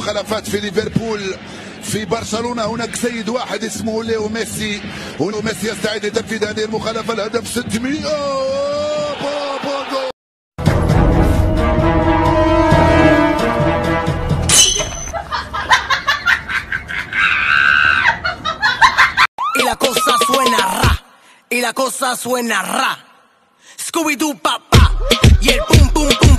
المخالفات في ليفربول. في برشلونة هناك سيد واحد اسمه ليو ميسي، وميسي يستعد لتنفيذ هذه المخالفة. الهدف 600. Y la cosa suena ra, y la cosa suena ra. Scooby-Doo, papá, y el pum pum pum.